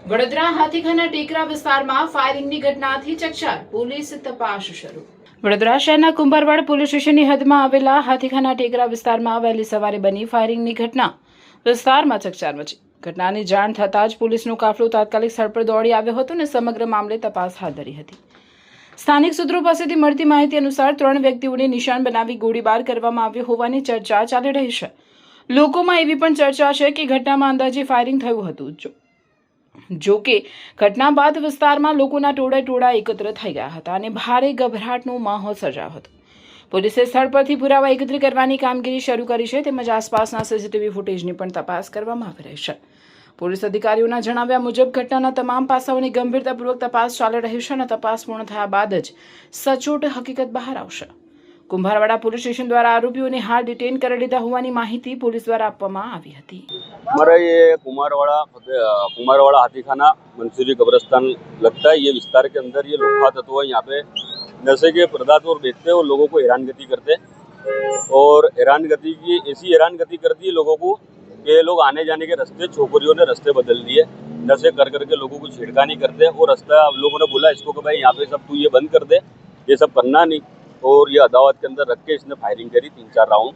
વડોદરા હાથીખાના ટેકરા વિસ્તારમાં ફાયરિંગની ઘટનાથી ચકચાર, પોલીસ તપાસ શરૂ। વડોદરા શહેરના કુંભારવાડ પોલીસ સ્ટેશનની હદમાં આવેલા હાથીખાના ટેકરા વિસ્તારમાં વહેલી સવારે બની ફાયરિંગની ઘટના વિસ્તારમાં ચકચાર મચી। ઘટનાની જાણ થતાં જ પોલીસનો કાફલો તાત્કાલિક સ્થળ પર દોડી આવ્યો હતો અને સમગ્ર મામલે તપાસ હાથ ધરી હતી। સ્થાનિક સૂત્રો પાસેથી મળતી માહિતી અનુસાર 3 વ્યક્તિઓને નિશાન બનાવી ગોળીબાર કરવામાં આવ્યો હોવાની ચર્ચા ચાલી રહી છે। લોકોમાં એવી પણ ચર્ચા છે કે ઘટનામાં અંદાજે ફાયરિંગ થયું હતું। જો કે ઘટના બાદ વિસ્તારમાં લોકોના ટોળા એકત્ર થઈ ગયા હતા અને ભારે ગભરાટનો માહોલ સર્જાયો હતો। પોલીસે સ્થળ પરથી પુરાવા એકત્રિત કરવાની કામગીરી શરૂ કરી છે, તેમજ આસપાસના સીસીટીવી ફૂટેજની પણ તપાસ કરવામાં આવી રહી છે। પોલીસ અધિકારીઓના જણાવ્યા મુજબ ઘટનાના તમામ પાસાઓની ગંભીરતાપૂર્વક તપાસ ચાલી રહી છે અને તપાસ પૂર્ણ થયા બાદ જ સચોટ હકીકત બહાર આવશે। કુંભારવાડા પોલીસ સ્ટેશન દ્વારા આરોપીઓને હાલ ડિટેન કરી લીધા હોવાની માહિતી પોલીસ દ્વારા આપવામાં આવી હતી। हमारा ये कुमारवाड़ा हाथीखाना मंसूरी कब्रिस्तान लगता है। ये विस्तार के अंदर ये लोखा तत्व है। यहाँ पे नशे के पदार्थ और बेचते हैं और लोगों को हैरानगति करते हैं। और हैरानगति की ऐसी हैरानगति करती है लोगों को कि ये लोग आने जाने के रास्ते छोकरियों ने रास्ते बदल दिए। नशे कर करके लोगों को छेड़खानी करते और रास्ता लोगों ने बोला इसको कि भाई यहाँ पे सब तू ये बंद कर दे, ये सब करना नहीं। और ये अदावत के अंदर रख के इसने फायरिंग करी 3-4 राउंड,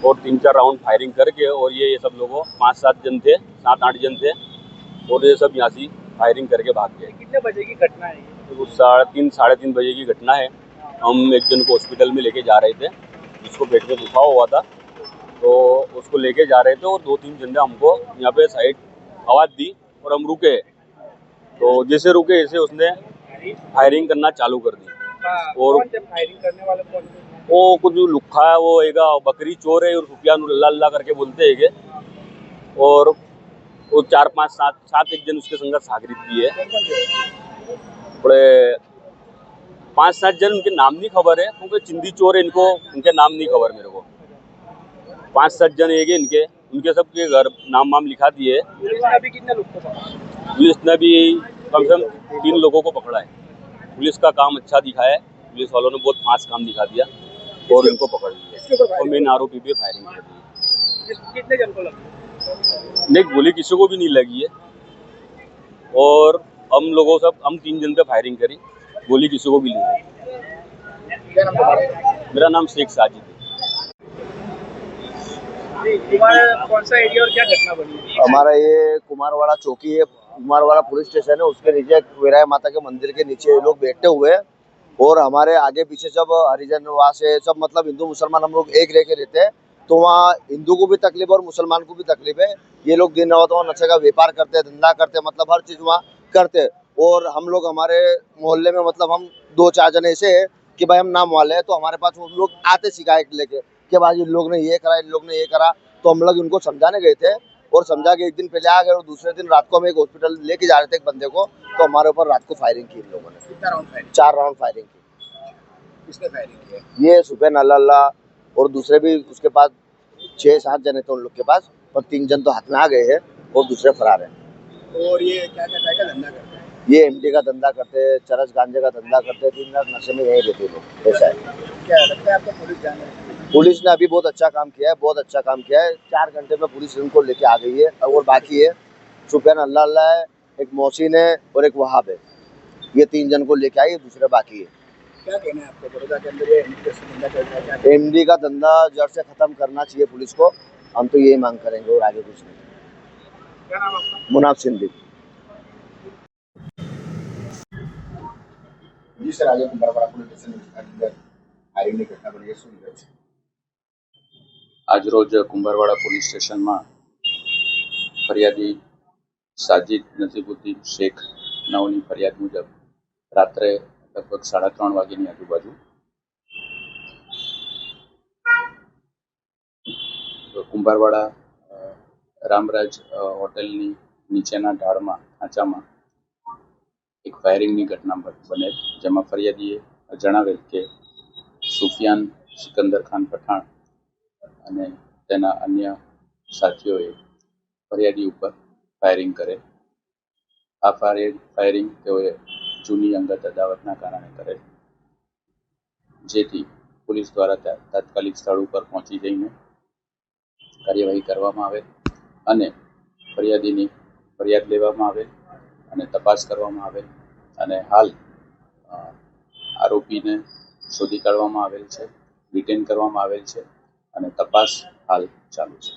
और 3-4 राउंड फायरिंग करके और ये सब लोगों 5-7 जन थे, 7-8 जन थे, और ये सब यहाँ से फायरिंग करके भाग गए। कितने बजे की घटना है? तो 3-3:30 बजे की घटना है। हम एक जन को हॉस्पिटल में लेके जा रहे थे, जिसको पेट में दुखा हुआ था, तो उसको लेके जा रहे थे और 2-3 जन ने हमको यहाँ पे साइड आवाज़ दी और हम रुके। तो जैसे रुके ऐसे उसने फायरिंग करना चालू कर दी। और कौन थे फायरिंग करने वाले? कौन थे? वो कुछ जो लुखा है वो एगा बकरी चोर है और रुपया अल्लाह अल्लाह करके बोलते है। और वो 4-5-7 एक जन उसके संगत सागरित भी है। बड़े 5-7 जन, उनके नाम नहीं खबर है क्योंकि चिंदी चोर है, इनको उनके नाम नहीं खबर मेरे को। 5-7 जन है इनके, उनके सबके घर नाम वाम लिखा दिए। पुलिस ने अभी कितने लोग को पकड़ा? पुलिस ने भी कम से कम 3 लोगों को पकड़ा है। पुलिस का काम अच्छा दिखा है, पुलिस वालों ने बहुत फास्ट काम दिखा दिया और इनको पकड़ लिया। और मेन आरोपी भी फायरिंग कर दी। कितने जन को लगा? नहीं, गोली किसी को भी नहीं लगी है। और हम 3 जन पे फायरिंग करी, गोली किसी को भी नहीं लगी। क्या नाम है? मेरा नाम शेख साजिद है। तुम्हारा कौन सा एरिया और क्या घटना बनी है? हमारा ये कुमारवाड़ा चौकी है, कुमारवाड़ा पुलिस स्टेशन है। उसके नीचे वीराय माता के मंदिर के नीचे ये लोग बैठे हुए हैं और हमारे आगे पीछे सब हरिजन निवास है, सब मतलब हिंदू मुसलमान हम लोग एक रह के रहते हैं। तो वहाँ हिंदू को भी तकलीफ और मुसलमान को भी तकलीफ है। ये लोग दिन रात वहाँ नशे का व्यापार करते हैं, धंधा करते हैं, मतलब हर चीज़ वहाँ करते हैं। और हम लोग हमारे मोहल्ले में मतलब हम 2-4 जन ऐसे है कि भाई हम नाम वाले हैं, तो हमारे पास वो लोग आते शिकायत लेके कि भाई इन लोग ने ये करा, इन लोग ने ये करा। तो हम लोग इनको समझाने गए थे और समझा के एक दिन पहले आ गए और दूसरे दिन रात को हम एक हॉस्पिटल लेके जा रहे थे एक बंदे को, तो हमारे ऊपर रात को फायरिंग की इन लोगों ने। कितना राउंड फायरिंग? 4 राउंड फायरिंग की। किसने फायरिंग किया? ये सुबह अल्लाह और दूसरे भी उसके पास 6-7 जन है तो उन लोग के पास, और 3 जन तो हाथ में आ गए हैं और दूसरे फरार हैं। और ये क्या क्या का धंधा करते हैं? ये एमडी का धंधा करते हैं, चरस गांजे का धंधा करते हैं, 3 रात नशे में यही रहते लोग। ऐसा है। क्या लगता है आपको पुलिस जान रही है? पुलिस ने अभी बहुत अच्छा काम किया है, बहुत अच्छा काम किया है। 4 घंटे में पुलिस इनको लेके आ गई है। और बाकी है सुफियान अल्लाह है, एक मोहसिन है और एक वहाब है। ये 3 जन को लेके आई है, दूसरे बाकी है। क्या कहना है आपको? बड़ौदा के अंदर ये एमडी का धंधा चल रहा है, क्या कहना है? एमडी का धंधा जड़ से खत्म करना चाहिए पुलिस को। हम तो यही मांग करेंगे और आगे कुछ नहीं। क्या नाम आपका? मुनाफ सिंधी। जी सर, આજે કુંભારવાડા પોલીસ સ્ટેશન અંદર ફાયરિંગની ઘટના બની છે, શું વિગત છે? આજરોજ કુંભારવાડા પોલીસ સ્ટેશનમાં ફરિયાદી સાજિદ નસીબુદ્દીન શેખ નવની ફરિયાદ મુજબ રાત્રે લગભગ 3:30 વાગ્યાની આજુબાજુ કુંભારવાડા રામરાજ હોટલની નીચેના ઢાળમાં ખાંચામાં એક ફાયરિંગની ઘટના બનેલ, જેમાં ફરિયાદીએ જણાવેલ કે સુફિયાન સિકંદર ખાન પઠાણ અને તેના અન્ય સાથીઓએ ફરિયાદી ઉપર ફાયરિંગ કરે। આ ફાયરિંગ તેઓએ જૂની અંગત અદાવતના કારણે કરેલ, જેથી પોલીસ દ્વારા તાત્કાલિક સ્થળ ઉપર પહોંચી જઈને કાર્યવાહી કરવામાં આવે અને ફરિયાદીની ફરિયાદ લેવામાં આવેલ અને તપાસ કરવામાં આવેલ અને હાલ આરોપીને શોધી કાઢવામાં આવેલ છે, ડિટેન કરવામાં આવેલ છે અને તપાસ હાલ ચાલુ છે.